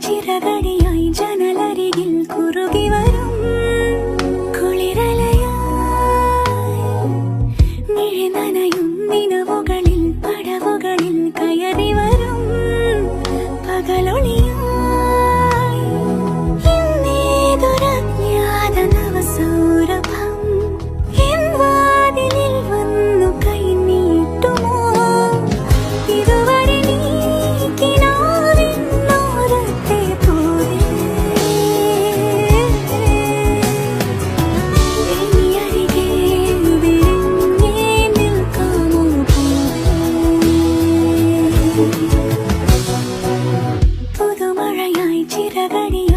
ചിറകടിയായി ജനലരികിൽ കുറുകി വരും കുളിരലയായി മിഴി നനയും നിലവുകളിൽ പടവുകളിൽ കയറി വരും പകലൊളിയായി ഇന്നേതൊരജ്ഞാത നവസൗരഭം എൻ വാതിലിൽ വന്നു കൈ നീട്ടുമോ ഇതുവരെ നീ കിനാവിനോരത്തെ പോലെ ഇനി അരികെ വിരിഞ്ഞേ നിൽക്കാമോ പുതുമഴയായി ചിറകടിയായി